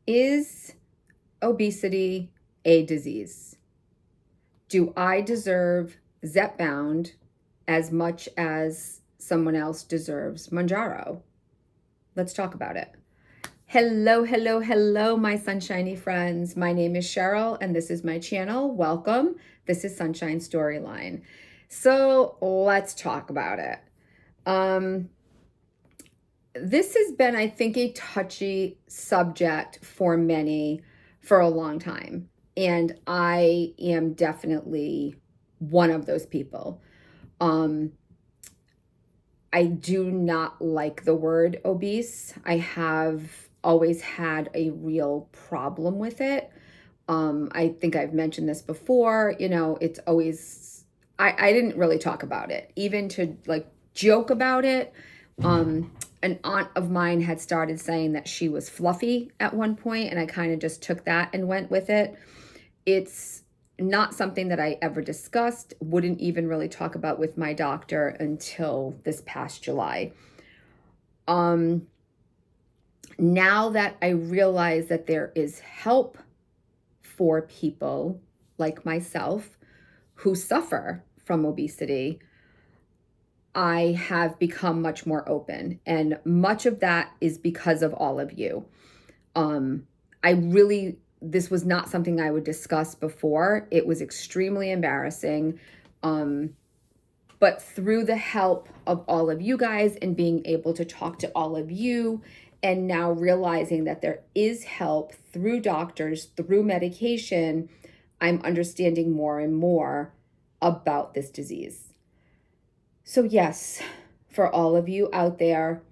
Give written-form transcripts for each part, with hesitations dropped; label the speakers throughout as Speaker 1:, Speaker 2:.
Speaker 1: Is obesity a disease? Do I deserve Zepbound as much as someone else deserves Manjaro? Let's talk about it. Hello, hello, hello, my sunshiny friends. My name is Cheryl, and this is my channel. Welcome. This is Sunshine Storyline. So let's talk about it. This has been, I think, a touchy subject for many for a long time. And I am definitely one of those people. I do not like the word obese. I have always had a real problem with it. I think I've mentioned this before. It's always, I didn't really talk about it, even to like joke about it. An aunt of mine had started saying that she was fluffy at one point, and I kind of just took that and went with it. It's not something that I ever discussed, wouldn't even really talk about with my doctor until this past July. Now that I realize that there is help for people like myself who suffer from obesity, I have become much more open, and much of that is because of all of you. This was not something I would discuss before. It was extremely embarrassing. But through the help of all of you guys and being able to talk to all of you, and now realizing that there is help through doctors, through medication, I'm understanding more and more about this disease. So yes, for all of you out there,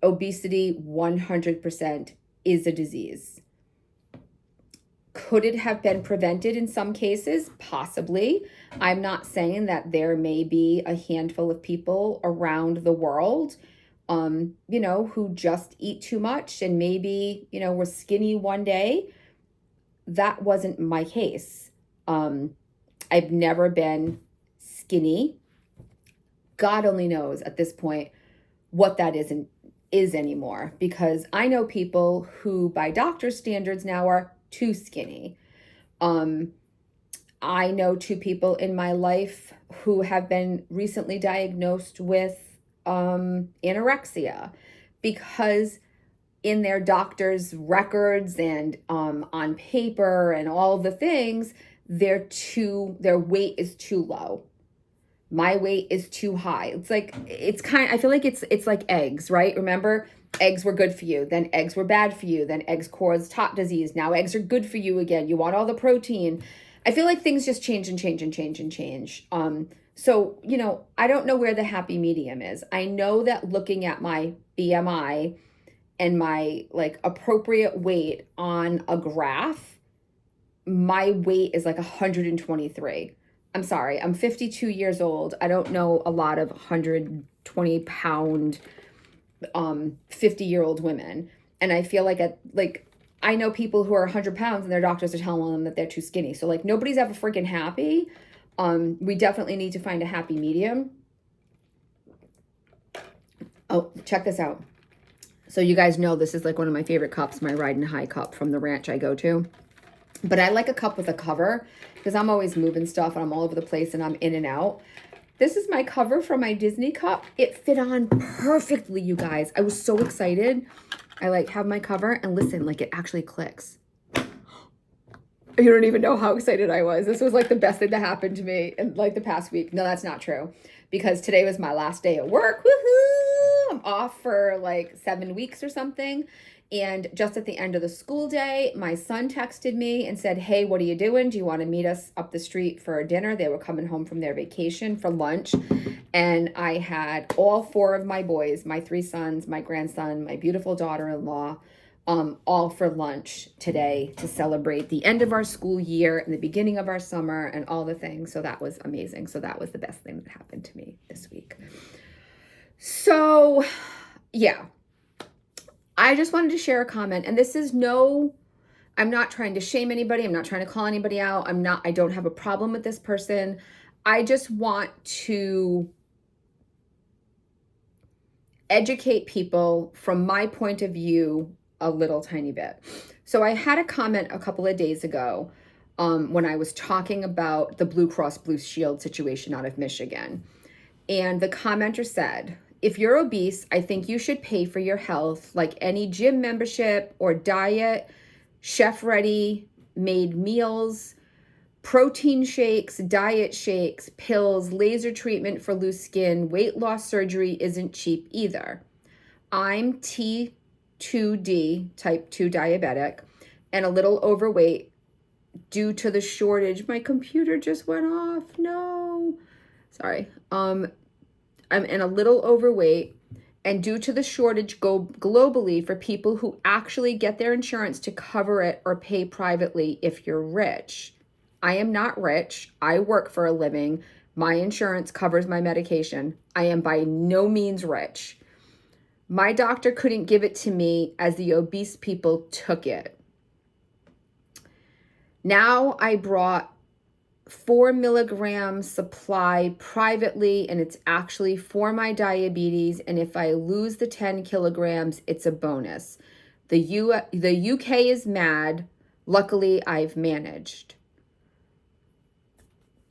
Speaker 1: obesity 100% is a disease. Could it have been prevented in some cases? Possibly. I'm not saying that there may be a handful of people around the world, who just eat too much and maybe, were skinny one day. That wasn't my case. I've never been skinny. God only knows at this point what that is anymore, because I know people who by doctor standards now are too skinny. I know two people in my life who have been recently diagnosed with anorexia, because in their doctor's records and on paper and all the things, their weight is too low. My weight is too high. I feel like it's like eggs, right? Remember, eggs were good for you, then eggs were bad for you, then eggs caused top disease, now eggs are good for you again. You want all the protein. I feel like things just change and change and change and change. So, I don't know where the happy medium is. I know that looking at my BMI and my like appropriate weight on a graph, my weight is like 123. I'm sorry, I'm 52 years old. I don't know a lot of 120-pound 50-year-old women. And I feel like I know people who are 100 pounds and their doctors are telling them that they're too skinny. So like nobody's ever freaking happy. We definitely need to find a happy medium. Oh, check this out. So you guys know this is like one of my favorite cups, my Ride and High cup from the ranch I go to. But I like a cup with a cover because I'm always moving stuff and I'm all over the place and I'm in and out. This is my cover for my Disney cup. It fit on perfectly, you guys. I was so excited. I have my cover and listen, it actually clicks. You don't even know how excited I was. This was like the best thing that happened to me in the past week. No, that's not true, because today was my last day at work. Woohoo! I'm off for 7 weeks or something. And just at the end of the school day, my son texted me and said, hey, what are you doing? Do you want to meet us up the street for dinner? They were coming home from their vacation for lunch. And I had all 4 of my boys, my 3 sons, my grandson, my beautiful daughter-in-law, all for lunch today to celebrate the end of our school year and the beginning of our summer and all the things. So that was amazing. So that was the best thing that happened to me this week. So yeah, I just wanted to share a comment, and this is I'm not trying to shame anybody. I'm not trying to call anybody out. I don't have a problem with this person. I just want to educate people from my point of view a little tiny bit. So I had a comment a couple of days ago when I was talking about the Blue Cross Blue Shield situation out of Michigan. And the commenter said, if you're obese, I think you should pay for your health like any gym membership or diet, chef-ready made meals, protein shakes, diet shakes, pills, laser treatment for loose skin, weight loss surgery isn't cheap either. I'm T2D, type 2 diabetic, and a little overweight due to the shortage. My computer just went off. No. Sorry. I'm a little overweight, and due to the shortage globally for people who actually get their insurance to cover it or pay privately if you're rich. I am not rich. I work for a living. My insurance covers my medication. I am by no means rich. My doctor couldn't give it to me as the obese people took it. Now I brought 4 milligram supply privately, and it's actually for my diabetes. And if I lose the 10 kilograms, it's a bonus. The UK is mad. Luckily, I've managed.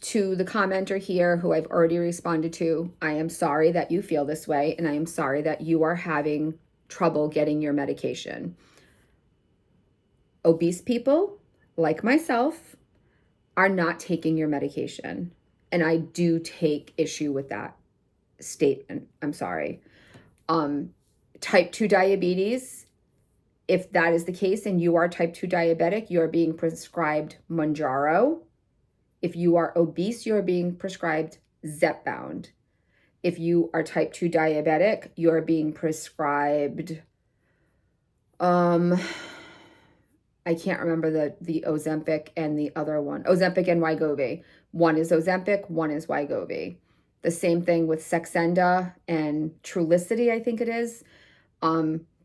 Speaker 1: To the commenter here, who I've already responded to, I am sorry that you feel this way, and I am sorry that you are having trouble getting your medication. Obese people, like myself, are not taking your medication, and I do take issue with that statement. I'm sorry. Type 2 diabetes, if that is the case and you are type 2 diabetic, you are being prescribed Mounjaro. If you are obese, you are being prescribed Zepbound. If you are type 2 diabetic, you are being prescribed, I can't remember the Ozempic and the other one. Ozempic and Wegovy. One is Ozempic, one is Wegovy. The same thing with Saxenda and Trulicity, I think it is.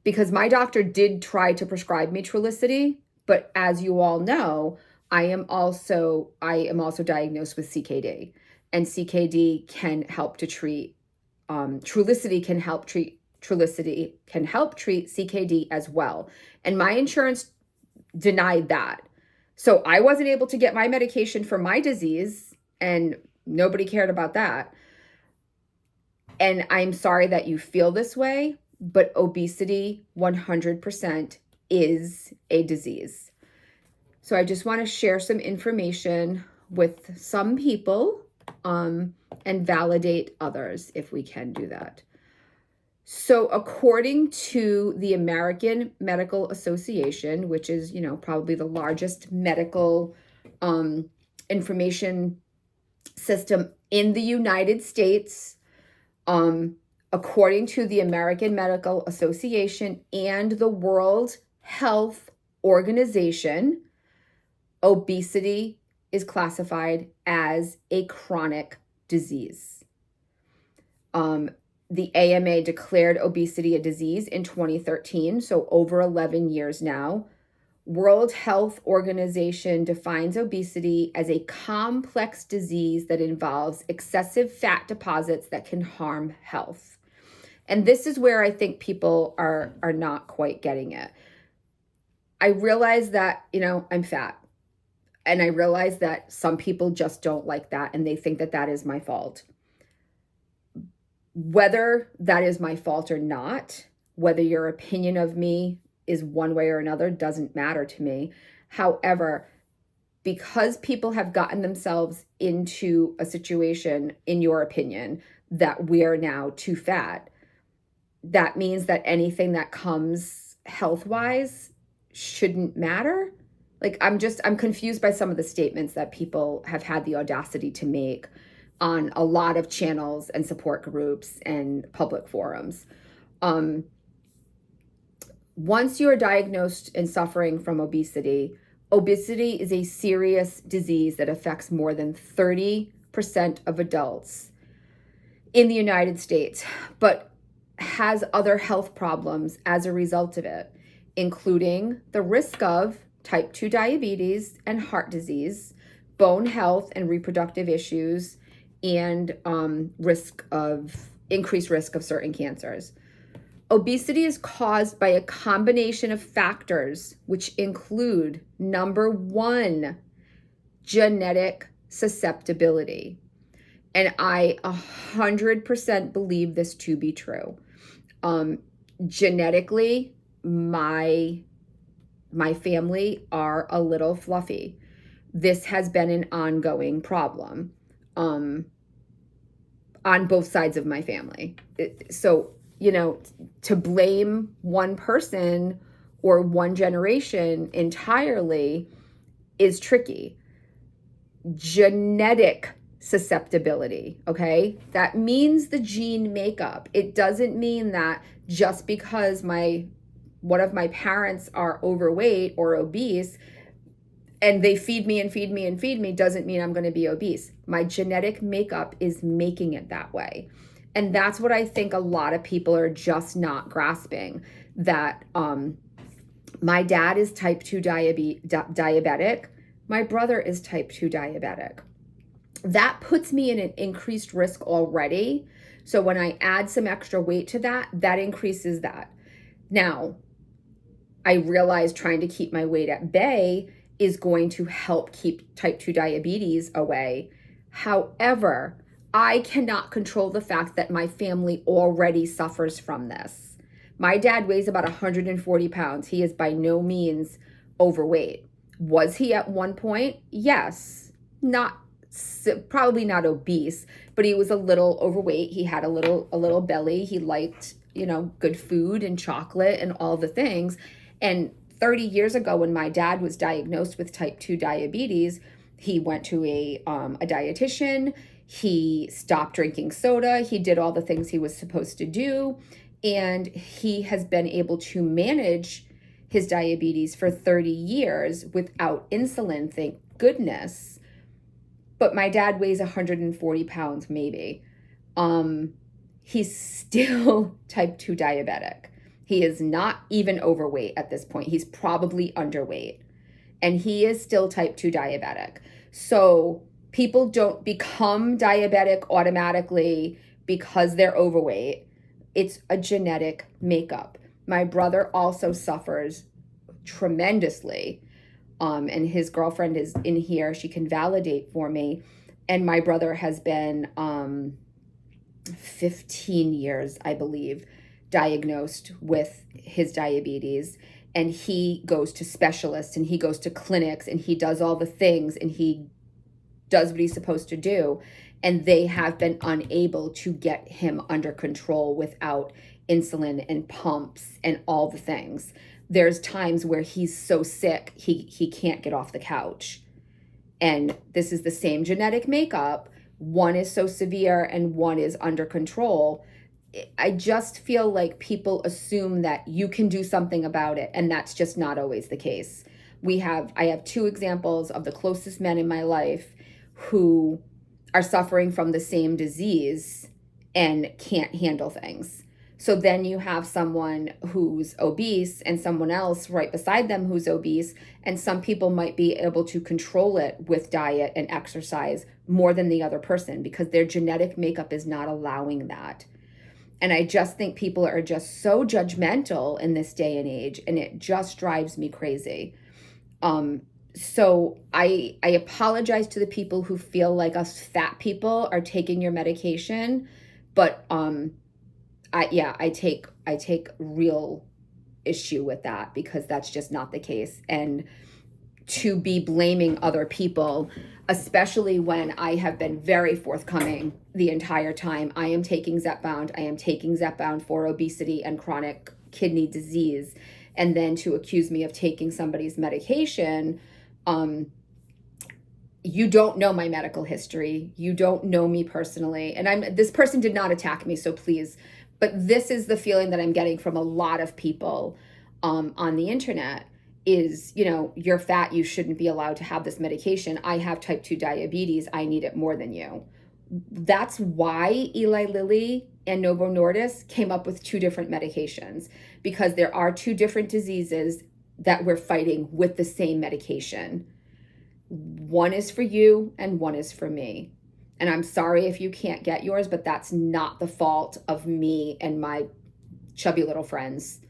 Speaker 1: Because my doctor did try to prescribe me Trulicity, but as you all know, I am also diagnosed with CKD, and CKD can help to treat, Trulicity can help treat CKD as well. And my insurance denied that. So I wasn't able to get my medication for my disease, and nobody cared about that. And I'm sorry that you feel this way, but obesity 100% is a disease. So I just want to share some information with some people and validate others if we can do that. So according to the American Medical Association, which is, probably the largest medical information system in the United States, according to the American Medical Association and the World Health Organization, obesity is classified as a chronic disease. The AMA declared obesity a disease in 2013, so over 11 years now. World Health Organization defines obesity as a complex disease that involves excessive fat deposits that can harm health. And this is where I think people are not quite getting it. I realize that, I'm fat. And I realize that some people just don't like that, and they think that that is my fault. Whether that is my fault or not, whether your opinion of me is one way or another, doesn't matter to me. However, because people have gotten themselves into a situation, in your opinion, that we're now too fat, that means that anything that comes health-wise shouldn't matter. I'm confused by some of the statements that people have had the audacity to make on a lot of channels and support groups and public forums. Once you are diagnosed and suffering from obesity, obesity is a serious disease that affects more than 30% of adults in the United States, but has other health problems as a result of it, including the risk of type 2 diabetes and heart disease, bone health and reproductive issues, and increased risk of certain cancers. Obesity is caused by a combination of factors, which include, number one, genetic susceptibility. And I 100% believe this to be true. Genetically, my family are a little fluffy. This has been an ongoing problem on both sides of my family. So, to blame one person or one generation entirely is tricky. Genetic susceptibility, okay? That means the gene makeup. It doesn't mean that just because one of my parents are overweight or obese and they feed me and feed me and feed me doesn't mean I'm going to be obese. My genetic makeup is making it that way. And that's what I think a lot of people are just not grasping, that my dad is type 2 diabetic. My brother is type 2 diabetic. That puts me in an increased risk already. So when I add some extra weight to that increases that. Now, I realize trying to keep my weight at bay is going to help keep type 2 diabetes away. However, I cannot control the fact that my family already suffers from this. My dad weighs about 140 pounds. He is by no means overweight. Was he at one point? Yes. Probably not obese, but he was a little overweight. He had a little belly. He liked, good food and chocolate and all the things. And 30 years ago, when my dad was diagnosed with type 2 diabetes, he went to a dietitian. He stopped drinking soda. He did all the things he was supposed to do. And he has been able to manage his diabetes for 30 years without insulin, thank goodness. But my dad weighs 140 pounds, maybe. He's still type 2 diabetic. He is not even overweight at this point. He's probably underweight. And he is still type 2 diabetic. So people don't become diabetic automatically because they're overweight. It's a genetic makeup. My brother also suffers tremendously. And his girlfriend is in here. She can validate for me. And my brother has been 15 years, I believe, diagnosed with his diabetes. And he goes to specialists and he goes to clinics and he does all the things and he does what he's supposed to do. And they have been unable to get him under control without insulin and pumps and all the things. There's times where he's so sick, he can't get off the couch. And this is the same genetic makeup. One is so severe and one is under control. I just feel like people assume that you can do something about it, and that's just not always the case. I have two examples of the closest men in my life who are suffering from the same disease and can't handle things. So then you have someone who's obese and someone else right beside them who's obese, and some people might be able to control it with diet and exercise more than the other person because their genetic makeup is not allowing that. And I just think people are just so judgmental in this day and age, and it just drives me crazy. So I apologize to the people who feel like us fat people are taking your medication, but I take real issue with that because that's just not the case. And to be blaming other people, especially when I have been very forthcoming the entire time. I am taking Zepbound. I am taking Zepbound for obesity and chronic kidney disease. And then to accuse me of taking somebody's medication, you don't know my medical history. You don't know me personally. And this person did not attack me, so please. But this is the feeling that I'm getting from a lot of people on the internet is, you're fat, you shouldn't be allowed to have this medication. I have type 2 diabetes. I need it more than you. That's why Eli Lilly and Novo Nordisk came up with two different medications, because there are two different diseases that we're fighting with the same medication. One is for you and one is for me. And I'm sorry if you can't get yours, but that's not the fault of me and my chubby little friends.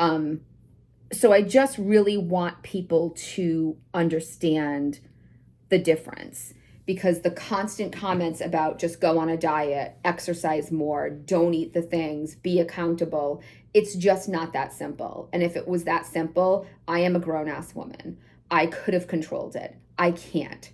Speaker 1: So I just really want people to understand the difference, because the constant comments about just go on a diet, exercise more, don't eat the things, be accountable, it's just not that simple. And if it was that simple, I am a grown-ass woman. I could have controlled it. I can't.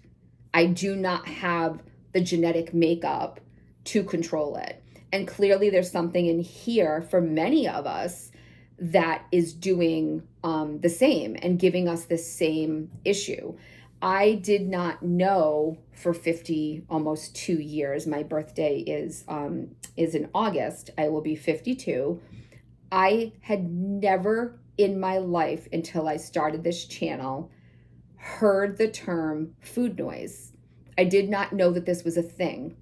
Speaker 1: I do not have the genetic makeup to control it. And clearly there's something in here for many of us that is doing the same and giving us this same issue. I did not know for 50, almost 2 years, my birthday is in August, I will be 52. I had never in my life, until I started this channel, heard the term food noise. I did not know that this was a thing.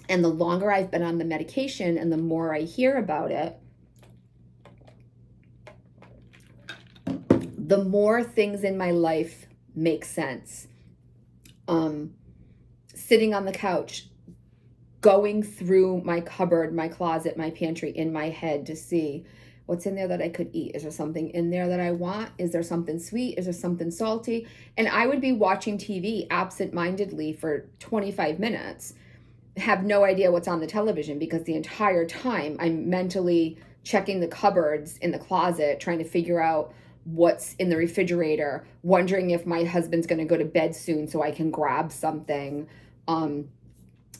Speaker 1: And the longer I've been on the medication and the more I hear about it, the more things in my life make sense. Sitting on the couch, going through my cupboard, my closet, my pantry in my head to see what's in there that I could eat. Is there something in there that I want? Is there something sweet? Is there something salty? And I would be watching TV absent-mindedly for 25 minutes, have no idea what's on the television, because the entire time I'm mentally checking the cupboards in the closet, trying to figure out what's in the refrigerator, wondering if my husband's going to go to bed soon so I can grab something.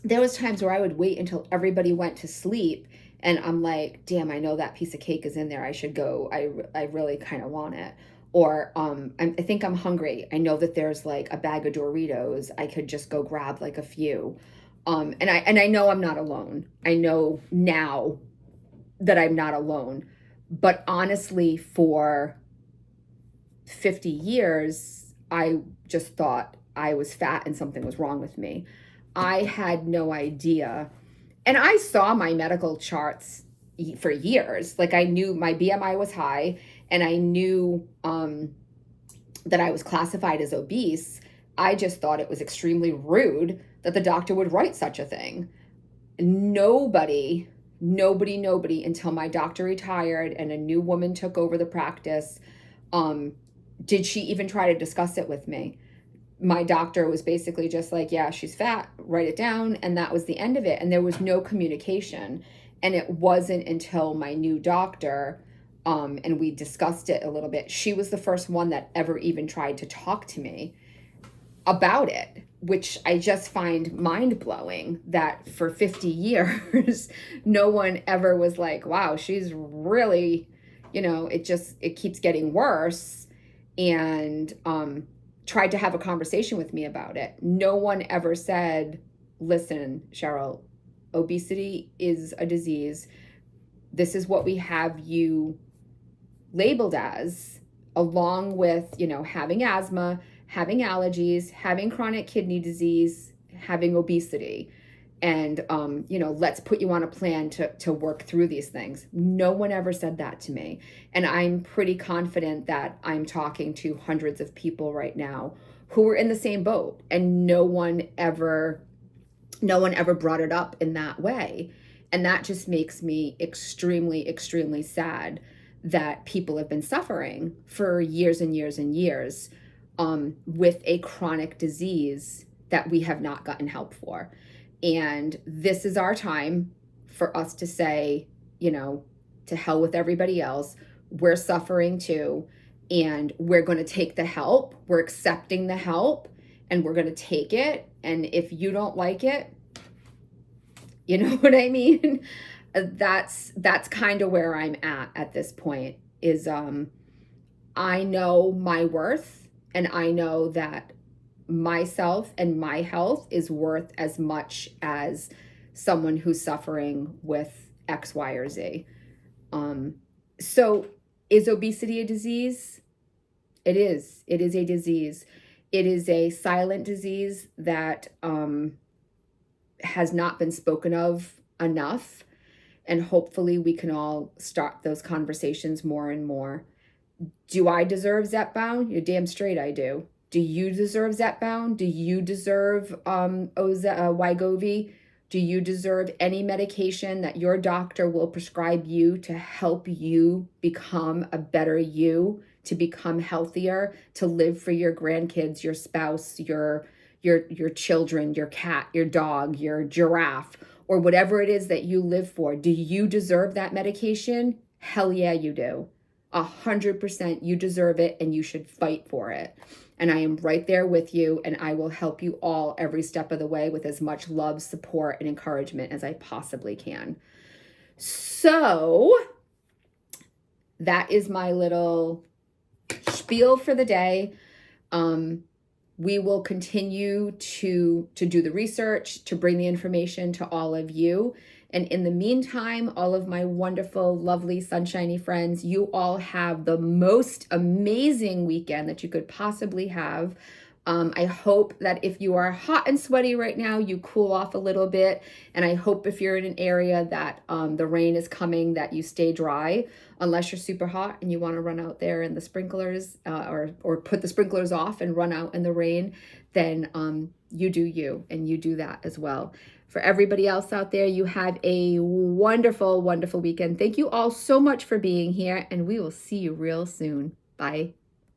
Speaker 1: There was times where I would wait until everybody went to sleep, and I'm like, damn, I know that piece of cake is in there. I should go. I really kind of want it. Or I think I'm hungry. I know that there's like a bag of Doritos. I could just go grab like a few. And I know I'm not alone. I know now that I'm not alone. But honestly, for 50 years, I just thought I was fat and something was wrong with me. I had no idea. And I saw my medical charts for years. Like, I knew my BMI was high, and I knew that I was classified as obese. I just thought it was extremely rude that the doctor would write such a thing. Nobody until my doctor retired and a new woman took over the practice, did she even try to discuss it with me. My doctor was basically just like, yeah, she's fat, write it down. And that was the end of it. And there was no communication. And it wasn't until my new doctor, and we discussed it a little bit, she was the first one that ever even tried to talk to me about it, which I just find mind-blowing, that for 50 years, no one ever was like, wow, she's really, it keeps getting worse, and tried to have a conversation with me about it. No one ever said, listen, Cheryl, obesity is a disease. This is what we have you labeled as, along with, having asthma, having allergies, having chronic kidney disease, having obesity. And, let's put you on a plan to work through these things. No one ever said that to me. And I'm pretty confident that I'm talking to hundreds of people right now who are in the same boat, and no one ever brought it up in that way. And that just makes me extremely, extremely sad that people have been suffering for years and years and years with a chronic disease that we have not gotten help for. And this is our time for us to say, to hell with everybody else. We're suffering too, and we're going to take the help. We're accepting the help, and we're going to take it. And if you don't like it, you know what I mean? That's kind of where I'm at this point, is I know my worth, and I know that myself and my health is worth as much as someone who's suffering with X, Y, or Z. So is obesity a disease? It is. It is a disease. It is a silent disease that has not been spoken of enough. And hopefully we can all start those conversations more and more. Do I deserve Zepbound? You're damn straight I do. Do you deserve Zepbound? Do you deserve Wegovy? Do you deserve any medication that your doctor will prescribe you to help you become a better you, to become healthier, to live for your grandkids, your spouse, your children, your cat, your dog, your giraffe, or whatever it is that you live for? Do you deserve that medication? Hell yeah, you do. 100% you deserve it, and you should fight for it. And I am right there with you, and I will help you all every step of the way with as much love, support, and encouragement as I possibly can. So that is my little spiel for the day. We will continue to do the research, to bring the information to all of you. And in the meantime, all of my wonderful, lovely, sunshiny friends, you all have the most amazing weekend that you could possibly have. I hope that if you are hot and sweaty right now, you cool off a little bit. And I hope if you're in an area that the rain is coming, that you stay dry, unless you're super hot and you want to run out there in the sprinklers or put the sprinklers off and run out in the rain, then you do you, and you do that as well. For everybody else out there, you have a wonderful, wonderful weekend. Thank you all so much for being here, and we will see you real soon. Bye.